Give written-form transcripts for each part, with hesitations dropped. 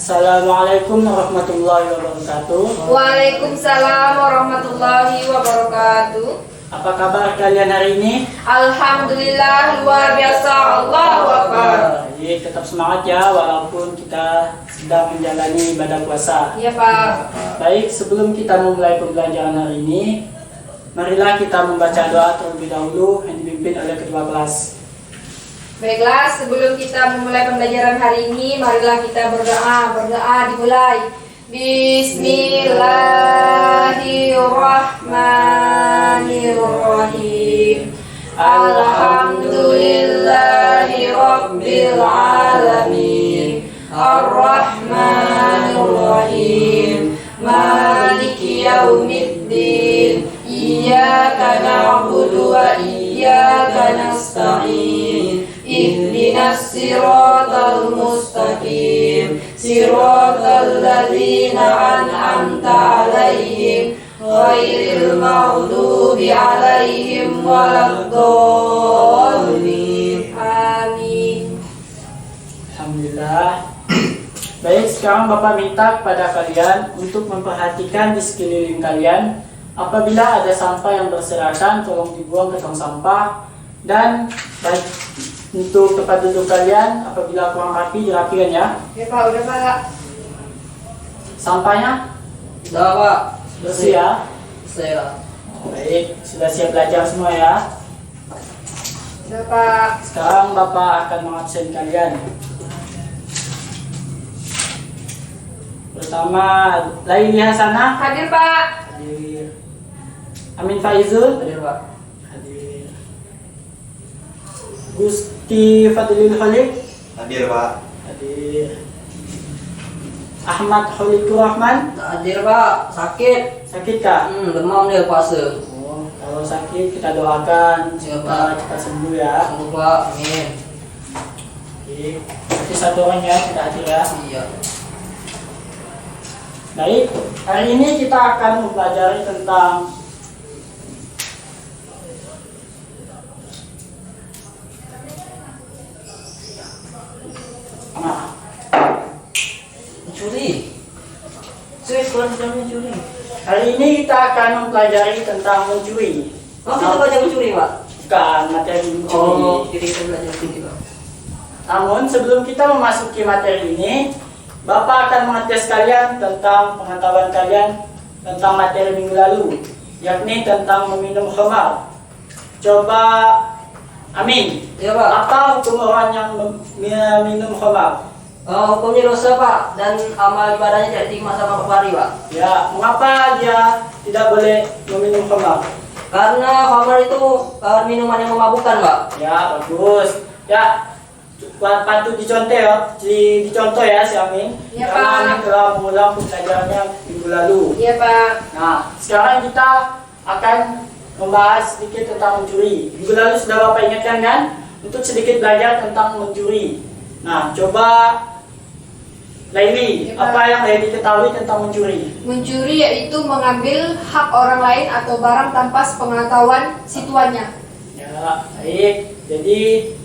Assalamualaikum warahmatullahi wabarakatuh. Waalaikumsalam warahmatullahi wabarakatuh. Apa kabar kalian hari ini? Alhamdulillah luar biasa, Allahu Akbar. Jadi tetap semangat ya walaupun kita sedang menjalani ibadah puasa. Iya Pak. Baik, sebelum kita memulai pembelajaran hari ini, marilah kita membaca doa terlebih dahulu yang dipimpin oleh ketua kelas. Baiklah, sebelum kita memulai pembelajaran hari ini, marilah kita berdoa. Berdoa dimulai. Bismillahirrahmanirrahim. Alhamdulillahi Rabbil Alamin. Ar-Rahmanir-Rahim. Maliki yaumiddin. Iyyaka na'budu wa iyyaka nasta'in. Ihdinas siratal mustaqim. Siratal ladzina an'amta 'alaihim ghairil maghdubi 'alaihim waladdallin. Amin. Alhamdulillah. Baik, sekarang Bapak minta kepada kalian untuk memperhatikan di sekeliling kalian. Apabila ada sampah yang berserakan, tolong dibuang ke tong sampah. Dan baik, untuk tempat duduk kalian, apabila kurang rapi, dirapikan ya. Ya Pak, udah Pak. Sampahnya Sudah Pak. bersih ya. Saya. Baik, sudah siap belajar semua ya. Udah Pak. Sekarang Bapak akan mengabsen kalian. Pertama, Laili Hasanah. Hadir Pak. Hadir. Amin Faizul. Hadir Pak. Hadir. Gusti Fadlil Khalid. Hadir Pak. Hadir. Ahmad Khaliqur Rahman. Hadir Pak. Sakit. Sakit kah? Demam dia puasa. Oh, kalau sakit kita doakan Iya, semoga Pak. cepat sembuh ya. Sembuh Pak. Amin. Oke. Berarti satu orang ya tidak hadir ya. Iya. Baik, hari ini kita akan mempelajari tentang Mencuri. Saya sekolah sudah mencuri. hari ini kita akan mempelajari tentang mencuri. Oh, kita belajar mencuri Pak. Bukan materi mencuri. Oh, jadi kita belajar mencuri Pak. Namun sebelum kita memasuki materi ini, Bapak akan mengetes kalian tentang pengetahuan kalian tentang materi minggu lalu, yakni tentang meminum khamar. Coba, Amin. Iya Pak. Apa hukum orang yang minum khamar? Hukumnya dosa Pak dan amal ibadahnya tidak diterima sama Pak Fahri Pak. Ya, mengapa dia tidak boleh meminum khamar? Karena khamar itu minuman yang memabukkan Pak. Ya, bagus. Ya, patut dicontoh ya, dicontoh ya si Amin. Ya, Karena Pak. Amin telah mengulang pembelajarannya minggu lalu. Iya Pak. Nah, sekarang kita akan membahas sedikit tentang mencuri. Minggu lalu sudah Bapak ingatkan kan? Untuk sedikit belajar tentang mencuri. Nah, coba Laili, Ya, Pak. apa yang Laili ketahui tentang mencuri? Mencuri yaitu mengambil hak orang lain atau barang tanpa sepengetahuan si tuannya. Ya, baik. Jadi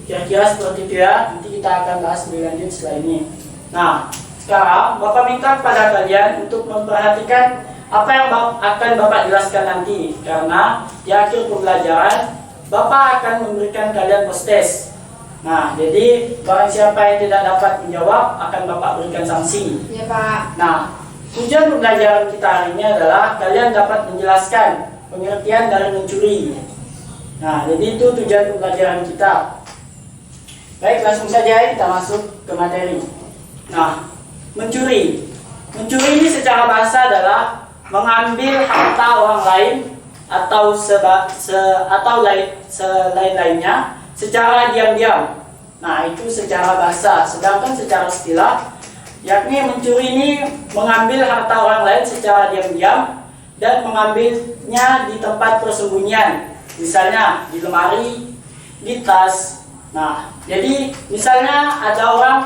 kira-kira seperti itu ya. Nanti kita akan bahas lebih lanjut setelah ini. Nah, sekarang Bapak minta kepada kalian untuk memperhatikan apa yang akan Bapak jelaskan nanti. Karena di akhir pembelajaran Bapak akan memberikan kalian post test. Nah, jadi barang siapa yang tidak dapat menjawab akan Bapak berikan sanksi. Iya Pak. Nah, tujuan pembelajaran kita hari ini adalah kalian dapat menjelaskan pengertian dari mencuri. Nah, jadi itu tujuan pembelajaran kita. Baik, langsung saja kita masuk ke materi. Nah, mencuri. Mencuri ini secara bahasa adalah mengambil harta orang lain atau selain-lainnya secara diam-diam. Nah, itu secara bahasa. Sedangkan secara istilah, yakni mencuri ini mengambil harta orang lain secara diam-diam dan mengambilnya di tempat persembunyian. Misalnya di lemari, di tas. Nah, jadi misalnya ada orang,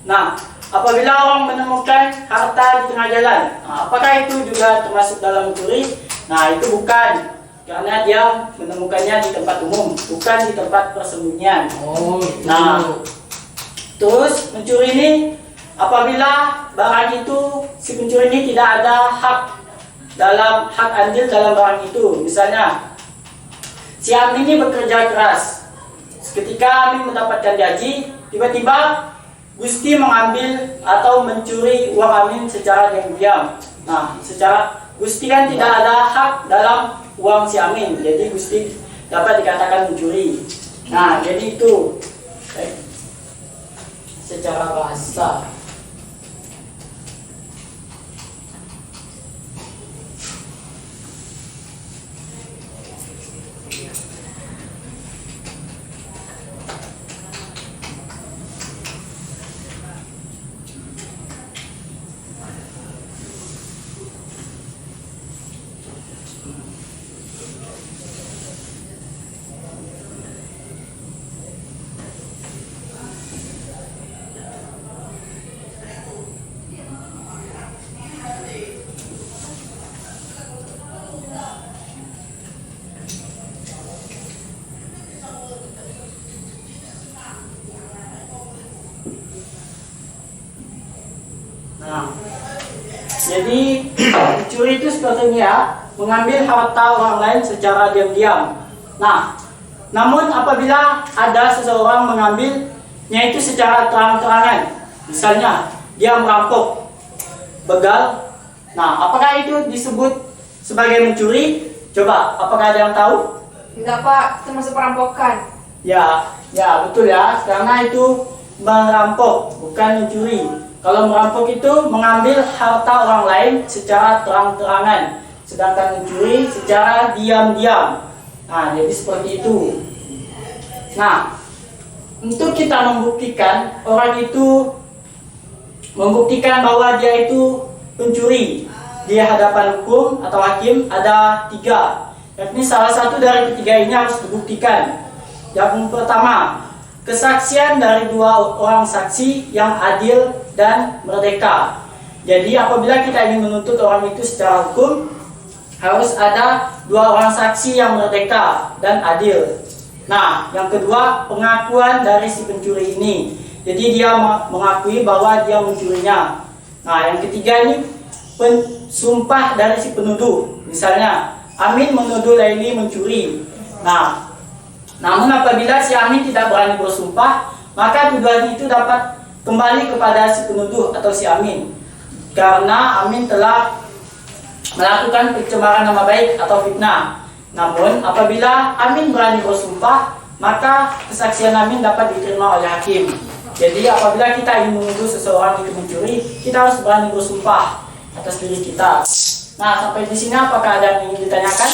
nah apabila orang menemukan harta di tengah jalan, nah, apakah itu juga termasuk dalam mencuri? Nah, itu bukan, karena dia menemukannya di tempat umum, bukan di tempat persembunyian. Oh, itu. Nah, terus mencuri ini apabila barang itu si pencuri ini tidak ada hak andil dalam barang itu. Misalnya, si Amin ini bekerja keras. Ketika Amin mendapatkan gaji, tiba-tiba Gusti mengambil atau mencuri uang Amin secara diam-diam. Nah, secara Gusti kan tidak ada hak dalam uang si Amin, jadi Gusti dapat dikatakan mencuri. Nah, jadi itu secara bahasa. Nah, jadi mencuri itu seperti ini ya, mengambil harta orang lain secara diam-diam. Nah, namun apabila ada seseorang mengambilnya itu secara terang-terangan, misalnya dia merampok, begal. Nah, apakah itu disebut sebagai mencuri? Coba, apakah ada yang tahu? Enggak Pak, itu masuk perampokan. Ya betul ya, karena itu merampok, bukan mencuri. Kalau merampok itu mengambil harta orang lain secara terang-terangan, sedangkan mencuri secara diam-diam. Nah, jadi seperti itu. Nah, untuk kita membuktikan orang itu membuktikan bahwa dia itu pencuri di hadapan hukum atau hakim ada 3. Yakni salah satu dari ketiga ini harus dibuktikan. Yang pertama, kesaksian dari 2 orang saksi yang adil dan merdeka. Jadi apabila kita ingin menuntut orang itu secara hukum, harus ada 2 orang saksi yang merdeka dan adil. Nah, yang kedua, pengakuan dari si pencuri ini. Jadi dia mengakui bahwa dia mencurinya. Nah, yang ketiga ini sumpah dari si penuduh. Misalnya, Amin menuduh Laili mencuri. Nah, namun apabila si Amin tidak berani bersumpah, maka tuduhan itu dapat kembali kepada si penuduh atau si Amin, karena Amin telah melakukan pencemaran nama baik atau fitnah. Namun apabila Amin berani bersumpah, maka kesaksian Amin dapat diterima oleh hakim. Jadi apabila kita ingin menuduh seseorang itu mencuri, kita harus berani bersumpah atas diri kita. Nah, sampai di sini apakah ada yang ingin ditanyakan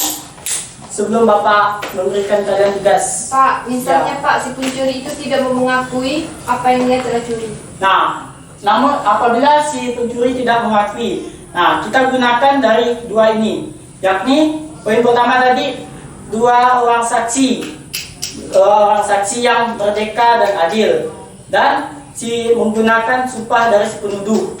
sebelum Bapak memberikan kalian tugas? Pak, misalnya Pak, si pencuri itu tidak mau mengakui apa yang dia telah curi. Nah, namun apabila si pencuri tidak mengakui, nah kita gunakan dari 2 ini, yakni poin pertama tadi 2 orang saksi, yang merdeka dan adil, dan si menggunakan sumpah dari si penuduh.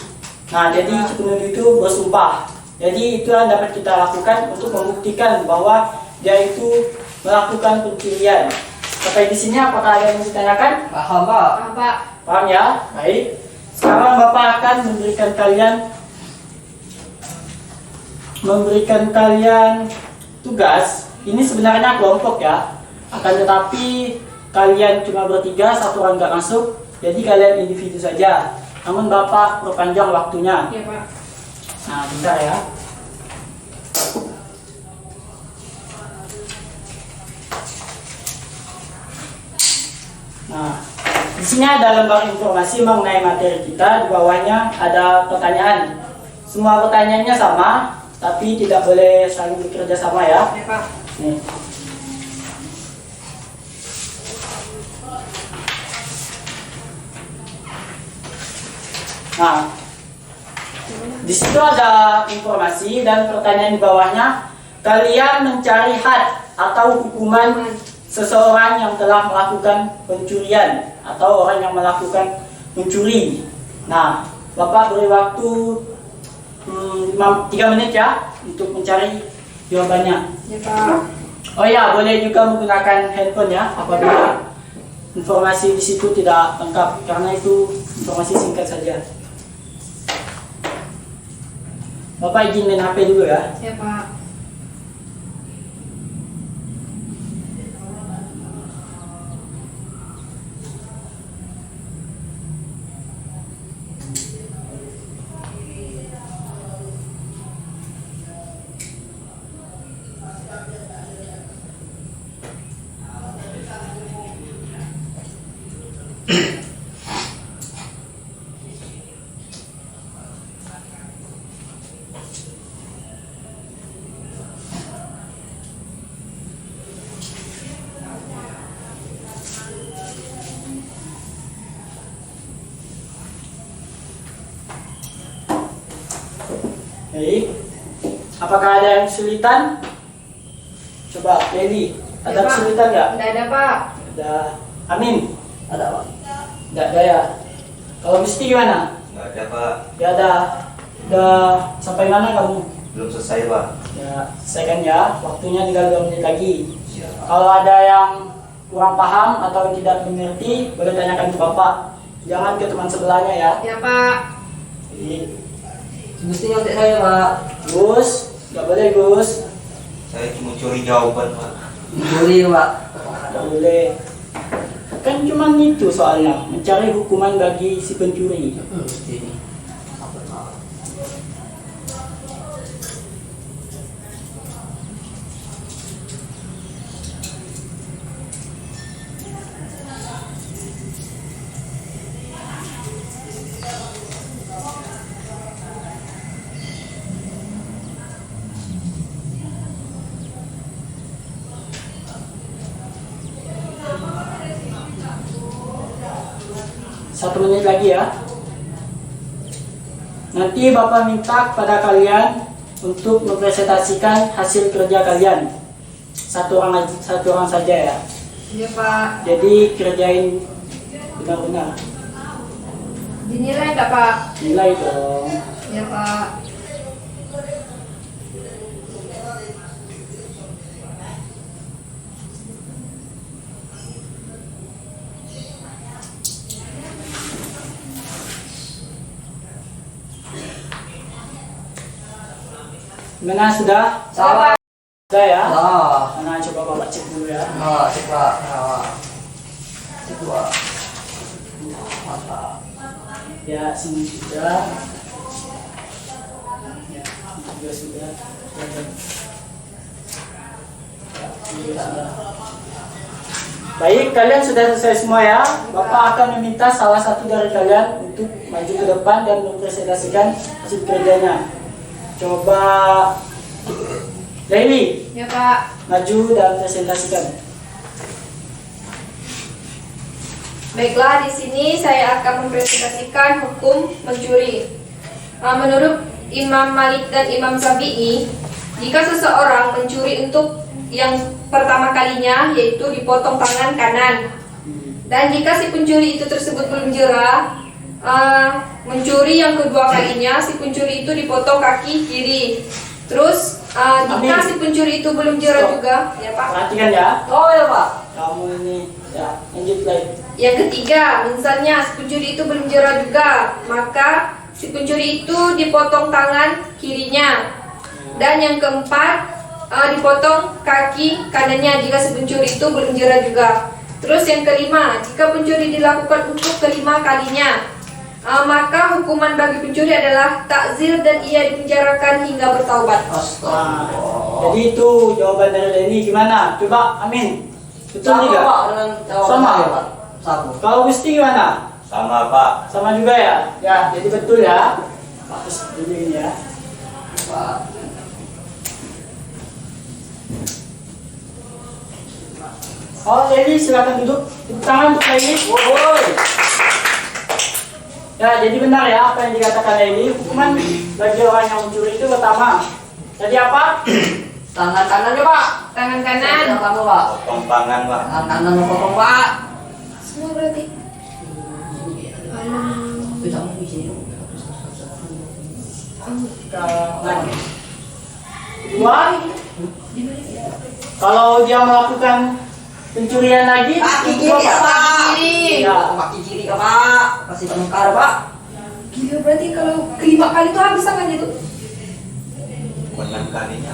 Nah, jadi si penuduh itu bersumpah. Jadi itu yang dapat kita lakukan untuk membuktikan bahwa dia itu melakukan pencurian. Sampai di sini apakah ada yang ditanyakan? Paham Pak? Pak. Paham ya? Baik. Sekarang Bapak akan memberikan kalian tugas. Ini sebenarnya kelompok ya. Akan tetapi kalian cuma bertiga, 1 orang nggak masuk. Jadi kalian individu saja. Namun Bapak perpanjang waktunya. Iya Pak. Nah, bentar ya. Nah, di sini ada lembar informasi mengenai materi kita. Di bawahnya ada pertanyaan. Semua pertanyaannya sama, tapi tidak boleh saling bekerja sama ya. Iya Pak. Nih. Nah, di situ ada informasi dan pertanyaan di bawahnya. Kalian mencari had atau hukuman seseorang yang telah melakukan pencurian atau orang yang melakukan mencuri. Nah, Bapak beri waktu 3 menit ya untuk mencari jawabannya. Iya Pak. Oh ya, boleh juga menggunakan handphone ya apabila informasi di situ tidak lengkap, karena itu informasi singkat saja. Bapak izin main HP dulu ya. Ya Pak. Baik. Apakah ada yang kesulitan? Coba Leli, ada Ya, Pak. kesulitan nggak? Tidak ada Pak. Ada. Amin. Ada Pak. Nggak ada ya. Kalau Gusti gimana? Nggak ada Pak, Ya ada. Udah sampai mana kamu? belum selesai Pak. Ya, selesaikan ya. Waktunya tinggal 2 menit lagi. Iya Pak. Kalau ada yang kurang paham atau tidak mengerti, boleh tanyakan ke Bapak. Jangan ke teman sebelahnya ya. Ya Pak. Jadi, Gusti nyontek saya Pak. Gus, nggak boleh Gus. Saya cuma curi jawaban Pak. Juri Pak. Nggak boleh. Kan cuma itu soalnya, mencari hukuman bagi si pencuri. Gusti. Satu menit lagi ya. Nanti Bapak minta kepada kalian untuk mempresentasikan hasil kerja kalian. Satu orang saja ya. Ya Pak. Jadi kerjain benar-benar. Dinilai enggak Pak? Nilai dong. Ya Pak. Gimana sudah? Salah. Sudah ya? Salah. Mana coba Bapak cek dulu ya. Nah, cek Pak. Nah. Cek Pak. Mantap. Ya, sini sudah. Ya, ini juga sudah. Ya, ini juga sudah. Baik, kalian sudah selesai semua ya. Bapak akan meminta salah satu dari kalian untuk maju ke depan dan mempresentasikan hasil kerjanya. Coba Laili, Ya Pak. maju dan presentasikan. Baiklah, di sini saya akan mempresentasikan hukum mencuri. Menurut Imam Malik dan Imam Syafi'i, jika seseorang mencuri untuk yang pertama kalinya, yaitu dipotong tangan kanan. Dan jika si pencuri itu tersebut belum jera, mencuri yang kedua kalinya, si pencuri itu dipotong kaki kiri. Terus jika si pencuri itu belum jera juga, ya Pak. Perhatikan ya. Oh ya Pak. Kamu ini ya lanjut lagi. Yang ketiga, misalnya si pencuri itu belum jera juga, maka si pencuri itu dipotong tangan kirinya. Dan yang keempat, dipotong kaki kanannya jika si pencuri itu belum jera juga. Terus yang kelima, jika pencuri dilakukan untuk kelima kalinya, maka hukuman bagi pencuri adalah takzir dan ia dipenjarakan hingga bertaubat. Nah, Astagfirullah. jadi itu jawaban dari Leni gimana? Coba Amin. Betul Sama tidak? Pak dengan jawaban Sama. saya, Pak. Sama. Kalau Gusti gimana? Sama Pak. Sama juga ya? Ya, jadi betul ya. Terus dulu ini ya. Pak. Oh, Leni silakan duduk. Tepuk tangan untuk Leni. Woi. Ya, jadi benar ya apa yang dikatakan Leni. Hukuman bagi orang yang mencuri itu pertama. Jadi apa? Tangan kanannya Pak. Tangan Tangan kanan. kamu Pak. Potong tangan Pak. Tangan kanan potong Pak. Semua berarti. Kita mau di sini. Kanan. Kedua, kalau dia melakukan pencurian lagi, Kaki itu kiri apa? ya Pak. Kiri. Ya, kaki kiri ya Pak. Kasih tengkar Pak. Gila, berarti kalau kelima kali itu habis tangannya tuh. Enam kalinya.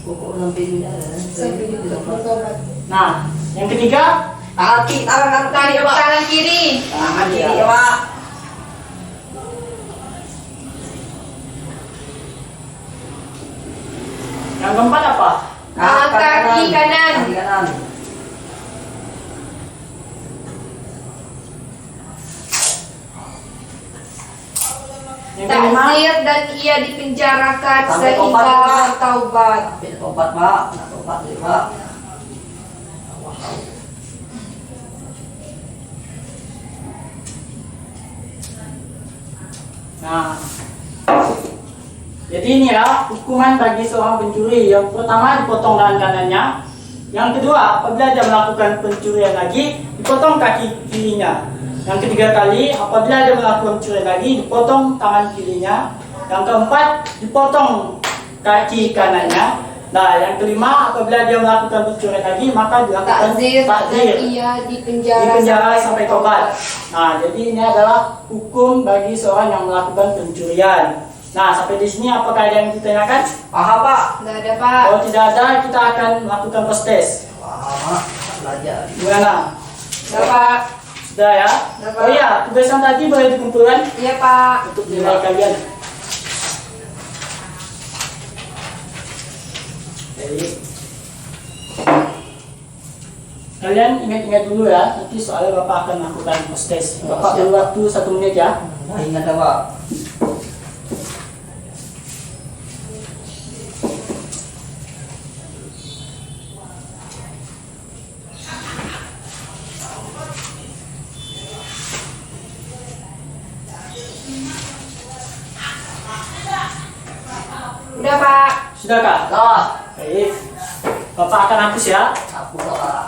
Pokok nampilnya. Sampai bertobat. Nah, yang ketiga, Tangan kiri ya, Pak. Tangan kiri. Tangan kiri ya, Pak. yang keempat apa? Kaki kanan. Kaki kanan. Yang kelima, Takzir dan ia dipenjarakan Sampai sehingga tobat, Pak. bertaubat. Sampai tobat, Pak. Nak tobat deh, Pak. nah, jadi ini ya hukuman bagi seorang pencuri. Yang pertama dipotong tangan kanannya. Yang kedua, apabila dia melakukan pencurian lagi, dipotong kaki kirinya. Yang ketiga kali, apabila dia melakukan pencurian lagi, dipotong tangan kirinya. Yang keempat, dipotong kaki kanannya. Nah, yang kelima, apabila dia melakukan pencurian lagi, maka dilakukan Takzir dan takzir. ia Di dipenjara penjara sampai tobat. Nah, jadi ini adalah hukum bagi seorang yang melakukan pencurian. Nah, sampai di sini apakah ada yang ditanyakan? Paham, Pak? Tidak ada, Pak. Kalau tidak ada, kita akan melakukan post test. Paham, Pak. Belajar. Gimana? Tidak, Pak. Sudah ya? Sudah, Pak. Oh iya, tugasan tadi boleh dikumpulkan Iya, Pak. untuk nilai kalian. Jadi, kalian ingat-ingat dulu ya, nanti soalnya Bapak akan melakukan post test. Bapak beri waktu 1 menit ya. Nah, ingat ya, Pak. Udah, Pak. Sudah Kak? Lah, Baik. Bapak akan hapus ya. aku lah, Pak.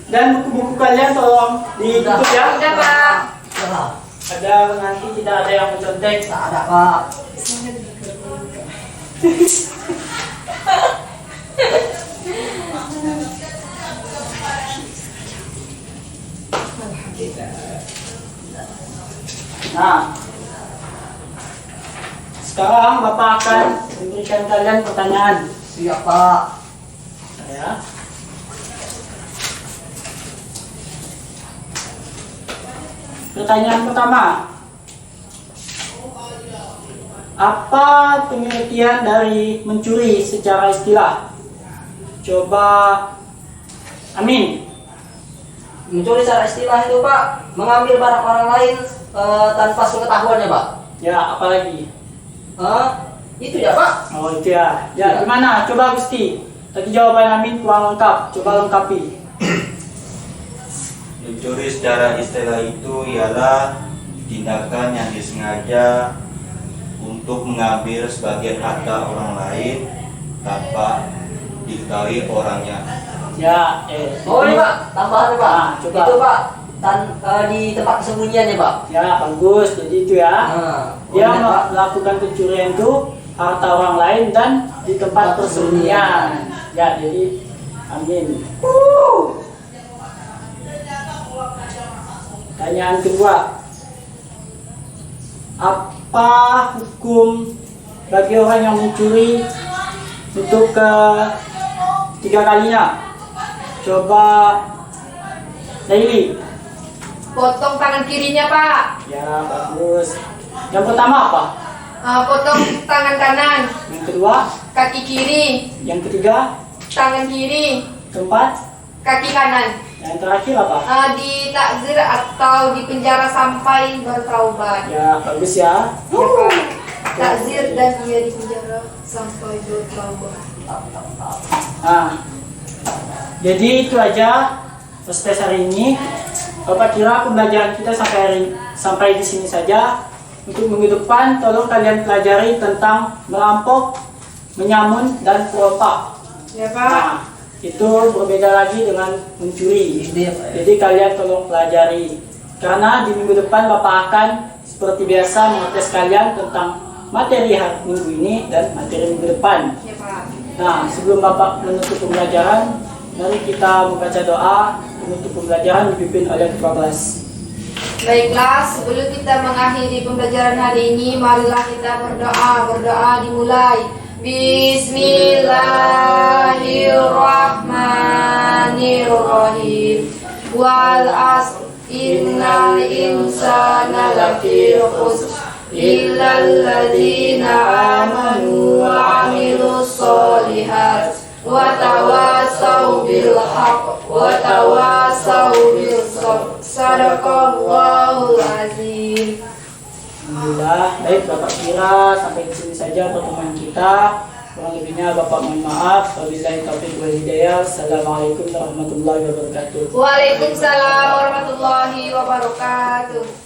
Dan buku-buku kalian tolong ditutup ya. Udah, Pak. Lah, Ada nanti tidak ada yang mencontek. tak ada, Pak. Nah, sekarang Bapak akan memberikan kalian pertanyaan. Siap, Pak. Ya. Pertanyaan pertama. Apa pengertian dari mencuri secara istilah? Coba Amin. Mencuri secara istilah itu, Pak, mengambil barang orang lain tanpa sepengetahuannya, Pak. Ya, apalagi? Itu ya, Pak. Oh, itu ya. Ya. Ya, gimana? Coba Gusti. Tadi jawaban Amin kurang lengkap. Coba lengkapi. Mencuri secara istilah itu ialah tindakan yang disengaja untuk mengambil sebagian harta orang lain tanpa diketahui orangnya. Ya, Oh, ini, Pak. Tambahan, Pak. Nah, coba. Itu, Pak. Di tempat kesembunyiannya, Pak. Ya, bagus. Jadi itu ya. Dia Pak. melakukan pencurian itu harta orang lain dan di tempat persembunyian. Ya, jadi Amin. Pertanyaan kedua. Apa hukum bagi orang yang mencuri untuk ketiga kalinya? Coba Laili. Potong tangan kirinya, Pak. Ya, bagus. Yang pertama apa? Potong tangan kanan. Yang kedua? Kaki kiri. Yang ketiga? Tangan kiri. Keempat? Kaki kanan. Yang terakhir apa? Ditakzir atau dipenjara sampai bertaubat. Ya, bagus ya. Ya, Pak. Takzir dan ia dipenjara sampai bertaubat. Nah, jadi itu aja tes hari ini. Bapak kira pembelajaran kita sampai di sini saja. Untuk minggu depan, tolong kalian pelajari tentang merampok, menyamun, dan perompak. Ya, Pak. Nah, itu berbeda lagi dengan mencuri. Iya, Pak. Jadi kalian tolong pelajari. Karena di minggu depan Bapak akan seperti biasa mengetes kalian tentang materi hari minggu ini dan materi minggu depan. Ya, Pak. Nah, sebelum Bapak menutup pembelajaran, mari kita membaca doa penutup pembelajaran dipimpin oleh Ketua Kelas. Baiklah, sebelum kita mengakhiri pembelajaran hari ini, marilah kita berdoa. Berdoa dimulai. Bismillahirrahmanirrahim. Wal asr innal insana lafi khusr illal ladzina amanu wa amilus solihat wa tawasaw bil haqq wa tawasaw bis sabr. Sadaqallahul azim. Alhamdulillah. Baik Bapak Kira, sampai di sini saja pertemuan kita. Kurang lebihnya Bapak mohon maaf. Wabillahi taufiq wal hidayah. Assalamualaikum warahmatullahi wabarakatuh. Waalaikumsalam warahmatullahi wabarakatuh.